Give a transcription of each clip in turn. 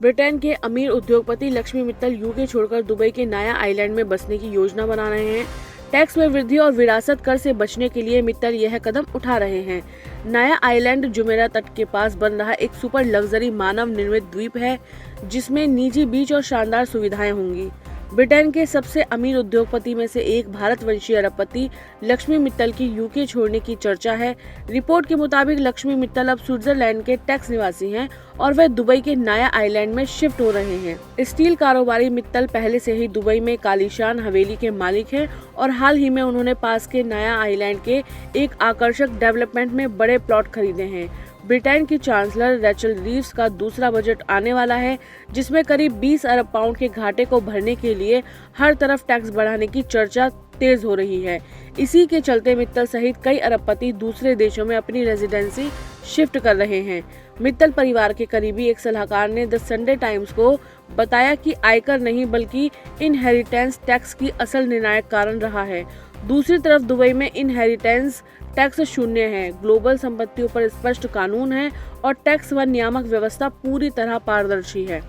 Britain के अमीर उद्योगपति लक्ष्मी मित्तल यूके छोड़कर दुबई के नाया आइलैंड में बसने की योजना बना रहे हैं। टैक्स में वृद्धि और विरासत कर से बचने के लिए मित्तल यह कदम उठा रहे हैं। नाया आइलैंड जुमेरा तट के पास बन रहा एक सुपर लग्जरी मानव निर्मित द्वीप है, जिसमें निजी बीच और शानदार सुविधाएं होंगी। ब्रिटेन के सबसे अमीर उद्योगपति में से एक भारतवंशी अरबपति लक्ष्मी मित्तल की यूके छोड़ने की चर्चा है। रिपोर्ट के मुताबिक लक्ष्मी मित्तल अब स्विट्जरलैंड के टैक्स निवासी हैं और वे दुबई के नाया आइलैंड में शिफ्ट हो रहे हैं। स्टील कारोबारी मित्तल पहले से ही दुबई में कालीशान हवेली के मालिक हैं और हाल ही में उन्होंने पास के नाया आइलैंड के एक आकर्षक डेवलपमेंट में बड़े प्लॉट खरीदे हैं। ब्रिटेन की चांसलर रेचल रीव्स का दूसरा बजट आने वाला है, जिसमें करीब 20 अरब पाउंड के घाटे को भरने के लिए हर तरफ टैक्स बढ़ाने की चर्चा तेज हो रही है। इसी के चलते मित्तल सहित कई अरबपति दूसरे देशों में अपनी रेजिडेंसी शिफ्ट कर रहे हैं। मित्तल परिवार के करीबी एक सलाहकार ने द संडे टाइम्स को बताया कि आयकर नहीं बल्कि इनहेरिटेंस टैक्स की असल निर्णायक कारण रहा है। दूसरी तरफ दुबई में इनहेरिटेंस टैक्स शून्य है, ग्लोबल संपत्तियों पर स्पष्ट कानून है और टैक्स व नियामक व्यवस्था पूरी तरह पारदर्शी है।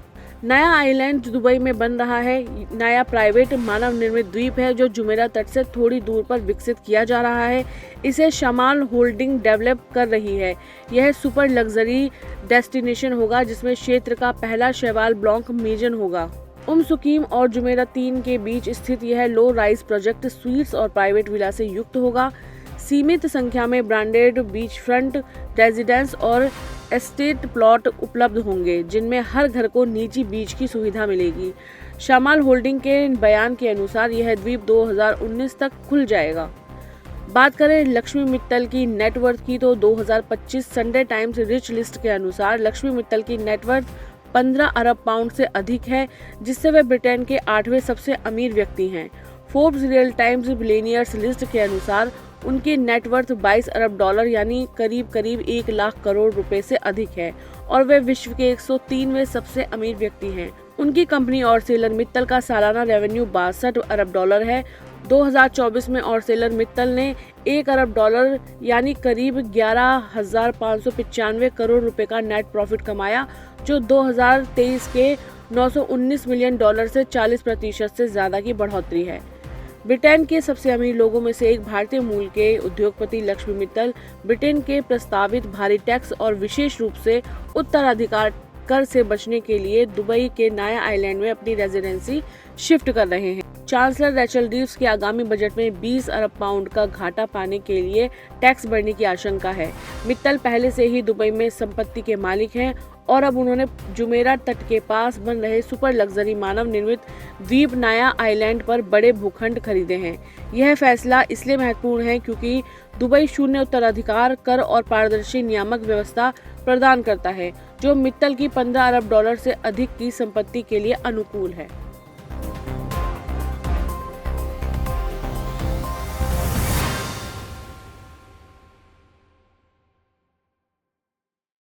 नया आइलैंड दुबई में बन रहा है। नया प्राइवेट मानव निर्मित द्वीप है जो जुमेरा तट से थोड़ी दूर पर विकसित किया जा रहा है। इसे शमाल होल्डिंग डेवलप कर रही है। यह सुपर लग्जरी डेस्टिनेशन होगा जिसमें क्षेत्र का पहला शैवाल ब्लॉक मेजन होगा। सुकीम और जुमेरा 3 के बीच स्थित यह लो राइज प्रोजेक्ट स्वीट्स और प्राइवेट विला से युक्त होगा। सीमित संख्या में ब्रांडेड बीच फ्रंट रेजिडेंस और एस्टेट प्लॉट उपलब्ध होंगे, जिनमें हर घर को निजी बीच की सुविधा मिलेगी। शमाल होल्डिंग के बयान के अनुसार यह द्वीप 2019 तक खुल जाएगा। बात करें लक्ष्मी मित्तल की नेटवर्थ की तो 2025 संडे टाइम्स रिच लिस्ट के अनुसार लक्ष्मी मित्तल की नेटवर्थ 15 अरब पाउंड से अधिक है, जिससे वे ब्रिटेन के 8वें सबसे अमीर व्यक्ति हैं। Forbes real times billionaires list के अनुसार उनकी नेटवर्थ 22 अरब डॉलर यानी करीब 1 लाख करोड़ रुपए से अधिक है और वे विश्व के 103वें सबसे अमीर व्यक्ति हैं। उनकी कंपनी ऑर्सेलर मित्तल का सालाना रेवेन्यू 62 अरब डॉलर है। 2024 में ऑर्सेलर मित्तल ने 1 अरब डॉलर यानी करीब 11,595 करोड़ रुपए का नेट प्रॉफिट कमाया, जो 2023 के 919 मिलियन डॉलर से 40% से ज्यादा की बढ़ोतरी है। ब्रिटेन के सबसे अमीर लोगों में से एक भारतीय मूल के उद्योगपति लक्ष्मी मित्तल ब्रिटेन के प्रस्तावित भारी टैक्स और विशेष रूप से उत्तराधिकार कर से बचने के लिए दुबई के नाया आइलैंड में अपनी रेजिडेंसी शिफ्ट कर रहे हैं। चांसलर रेचल रीव्स के आगामी बजट में 20 अरब पाउंड का घाटा पाने के लिए टैक्स बढ़ने की आशंका है। मित्तल पहले से ही दुबई में संपत्ति के मालिक हैं और अब उन्होंने जुमेरा तट के पास बन रहे सुपर लग्जरी मानव निर्मित द्वीप नाया आइलैंड पर बड़े भूखंड खरीदे हैं। यह फैसला इसलिए महत्वपूर्ण है क्योंकि दुबई शून्य उत्तराधिकार कर और पारदर्शी नियामक व्यवस्था प्रदान करता है, जो मित्तल की 15 अरब डॉलर से अधिक की संपत्ति के लिए अनुकूल है।